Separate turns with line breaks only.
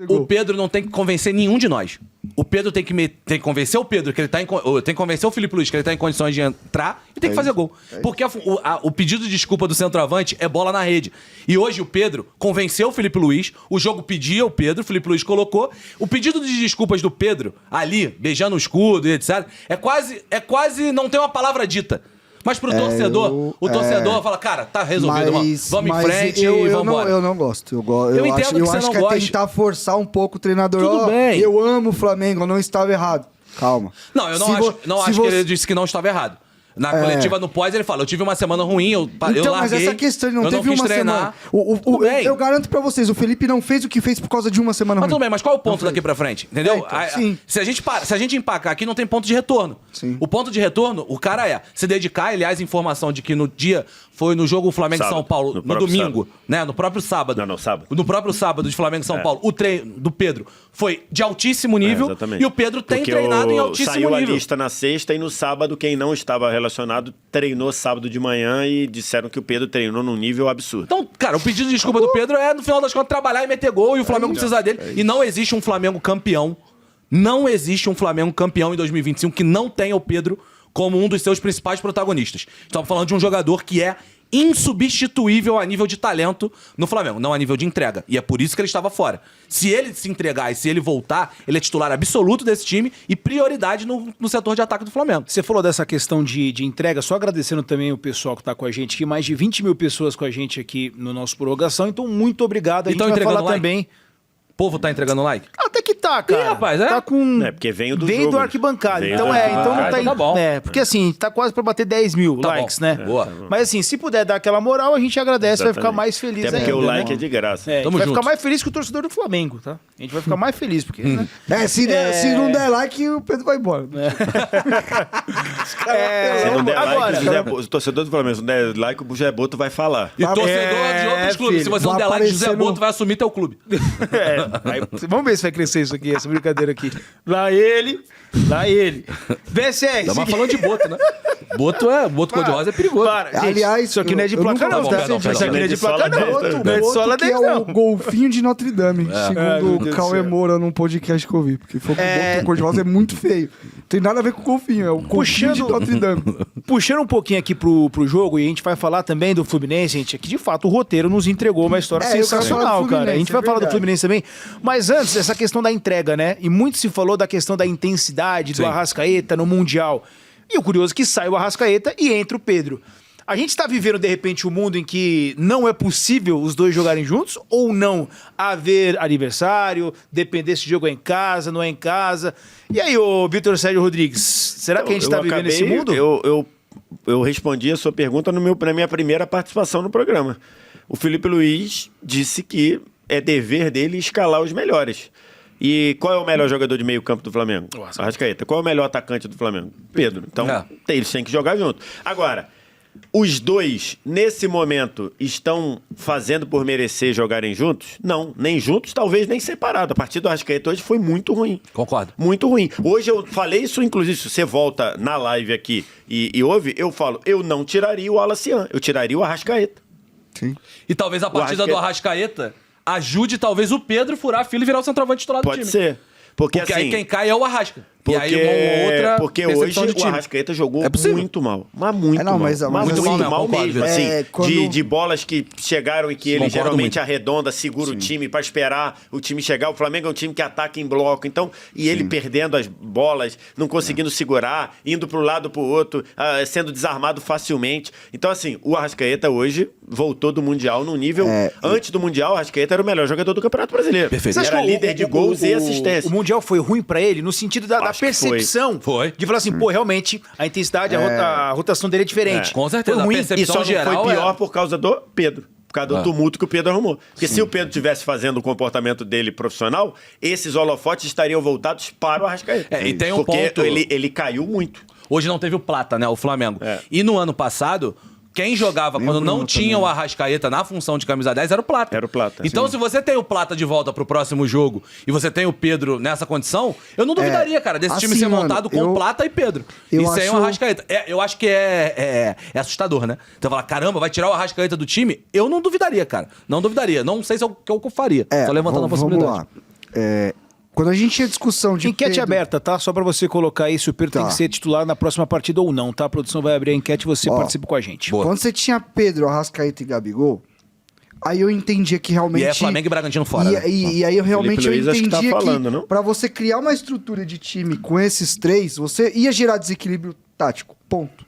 O Pedro não tem que convencer nenhum de nós. O Pedro tem que convencer o Pedro que ele tá tem que convencer o Filipe Luís que ele tá em condições de entrar e tem que fazer gol. Porque o pedido de desculpa do centroavante é bola na rede. E hoje o Pedro convenceu o Filipe Luís, o jogo pedia o Pedro, o Filipe Luís colocou. O pedido de desculpas do Pedro, ali, beijando o escudo e etc., é quase não tem uma palavra dita. Mas pro torcedor, o torcedor fala, cara, tá resolvido, mano. Vamos em frente e vamos embora.
Eu não gosto.
Eu entendo que você não gosta.
É tentar forçar um pouco o treinador.
Tudo bem.
Eu amo o Flamengo, eu não estava errado. Calma.
Não, eu não acho que ele disse que não estava errado. Na coletiva no pós, ele fala, eu tive uma semana ruim, eu larguei.
Mas essa questão, ele não teve uma semana. Eu garanto pra vocês, o Felipe não fez o que fez por causa de uma semana ruim.
Mas tudo bem, mas qual é o ponto daqui pra frente? Entendeu?
Então, sim.
Se a gente empacar aqui, não tem ponto de retorno.
Sim.
O ponto de retorno, o cara se dedicar, aliás, informação de que no dia, foi no jogo Flamengo e São Paulo, no domingo,
sábado.
né? No próprio sábado.
Não, sábado.
No próprio sábado de Flamengo e São Paulo, o treino do Pedro foi de altíssimo nível e o Pedro tem treinado em altíssimo nível.
Saiu a lista na sexta e no sábado, quem não estava relacionado treinou sábado de manhã e disseram que o Pedro treinou num nível absurdo.
Então, cara, o pedido de desculpa do Pedro é, no final das contas, trabalhar e meter gol e o Flamengo precisa dele. E não existe um Flamengo campeão. Não existe um Flamengo campeão em 2025 que não tenha o Pedro como um dos seus principais protagonistas. Estamos falando de um jogador que é insubstituível a nível de talento no Flamengo, não a nível de entrega. E é por isso que ele estava fora. Se ele se entregar e se ele voltar, ele é titular absoluto desse time e prioridade no setor de ataque do Flamengo.
Você falou dessa questão de entrega, só agradecendo também o pessoal que está com a gente aqui, mais de 20 mil pessoas com a gente aqui no nosso prorrogação, então muito obrigado. A gente vai falar também...
O povo tá entregando like?
Até que tá, cara.
Ih, rapaz,
Tá com...
porque veio do
veio
jogo.
do arquibancada.
Veio
Então
do
então não tá...
tá bom.
Porque assim, tá quase pra bater 10 mil likes,
bom.
né?
Boa.
Mas assim, se puder dar aquela moral, a gente agradece, vai ficar mais feliz
Até porque
ainda,
o like
né?
é de graça.
A gente
Tamo
vai
junto.
ficar mais feliz que o torcedor do Flamengo, tá? A gente vai ficar mais feliz, porque... né?
Se não der like, o Pedro vai embora.
Se não der
Agora,
like, o torcedor do Flamengo, se não der like, o José Boto vai falar.
E torcedor de outros clubes.
filho.
Se você não
Vai
der like, José
aparecer no-
Boto vai assumir teu clube.
Vamos ver se vai crescer isso aqui, essa brincadeira aqui. Lá ele. VSR.
Dá mais falando de Boto, né? Boto cor-de-rosa é perigoso.
Para, gente,
Aliás,
isso aqui não é de
eu
placar,
nunca
não, tá?
gostei
Isso aqui não é de
de sola
placar, não.
dentro,
Não é de sola
Outro que
dentro,
é
não.
o golfinho de Notre Dame,
Ai,
segundo
meu
o
Deus
Cauê
do céu.
Moura num podcast que eu vi. Porque foi o Boto cor-de-rosa é muito feio. Não tem nada a ver com o golfinho, é o golfinho de Notre Dame.
Puxando um pouquinho aqui pro jogo, e a gente vai falar também do Fluminense, gente, que de fato o roteiro nos entregou uma história
eu quero falar
sensacional,
do
cara. A
Fluminense,
gente vai falar do
verdade.
Fluminense também. Mas antes, essa questão da entrega, né? E muito se falou da questão da intensidade do
Sim.
Arrascaeta no Mundial. E o curioso é que sai o Arrascaeta e entra o Pedro. A gente tá vivendo, de repente, um mundo em que não é possível os dois jogarem juntos ou não haver aniversário, depender se o jogo é em casa, não é em casa. E aí, ô Vitor Sérgio Rodrigues, será que a gente tá vivendo esse mundo?
Eu respondi a sua pergunta na minha primeira participação no programa. O Filipe Luís disse que é dever dele escalar os melhores. E qual é o melhor jogador de meio campo do Flamengo? Arrascaeta. Qual é o melhor atacante do Flamengo? Pedro. Então, eles têm que jogar junto. Agora, os dois, nesse momento, estão fazendo por merecer jogarem juntos? Não, nem juntos, talvez nem separado. A partida do Arrascaeta hoje foi muito ruim.
Concordo.
Muito ruim. Hoje eu falei isso, inclusive, se você volta na live aqui e ouve, eu falo, eu não tiraria o Alacian, eu tiraria o Arrascaeta.
Sim.
E talvez a partida do Arrascaeta ajude talvez o Pedro furar a fila e virar o centroavante titular do time.
Pode ser. Porque assim,
aí quem cai é o Arrasca.
Porque,
e aí uma outra
porque
percepção
hoje
de time.
o Arrascaeta jogou
É possível.
muito mal. Mas muito mal.
mas
muito
assim,
mal
concordo,
mesmo.
Vitor.
Assim,
Quando-
de bolas que chegaram e que ele
Concordo
geralmente
muito.
arredonda, segura o time pra esperar o time chegar. O Flamengo é um time que ataca em bloco. Então, e ele perdendo as bolas, não conseguindo segurar, indo pro lado pro outro, sendo desarmado facilmente. Então, assim, o Arrascaeta hoje voltou do Mundial num nível... Antes do Mundial, o Arrascaeta era o melhor jogador do Campeonato Brasileiro.
Perfeito.
Você acha
Era
que
líder de gols e assistência.
O Mundial foi ruim pra ele no sentido da
Acho que
percepção.
Foi.
De falar assim, pô, realmente, a intensidade, a rotação dele é diferente.
Com certeza,
Foi
a
ruim.
percepção
E só não
geral
foi pior
é-
por causa do Pedro. Por causa do tumulto que o Pedro arrumou. Porque se o Pedro tivesse fazendo o comportamento dele profissional, esses holofotes estariam voltados para o Arrascaeta.
E tem um
Porque
ponto...
ele caiu muito.
Hoje não teve o Plata, né? O Flamengo. E no ano passado, quem jogava quando não tinha o Arrascaeta na função de camisa 10 era o Plata.
Era o Plata.
Então, se você tem o Plata de volta pro próximo jogo e você tem o Pedro nessa condição, eu não duvidaria, cara, desse time
assim,
ser
mano,
montado com Plata e Pedro.
eu
E sem o
acho-
Arrascaeta. Eu acho que é assustador, né? Então, falar, caramba, vai tirar o Arrascaeta do time? Eu não duvidaria, cara. Não duvidaria. Não sei se é o que eu faria. Só levantando a possibilidade.
Vamos lá. Quando a gente tinha discussão de
Enquete
Pedro...
aberta, tá? Só pra você colocar aí se o Pedro tem
Tá.
que ser titular na próxima partida ou não, tá? A produção vai abrir a enquete e você
Ó,
participa com a gente.
boa.
Quando você tinha Pedro, Arrascaeta e Gabigol, aí eu entendia que realmente...
E é Flamengo e Bragantino fora, né?
E aí eu realmente
Felipe Luiz acho que
entendia
tá falando, não?
pra você criar uma estrutura de time com esses três, você ia gerar desequilíbrio tático. Ponto.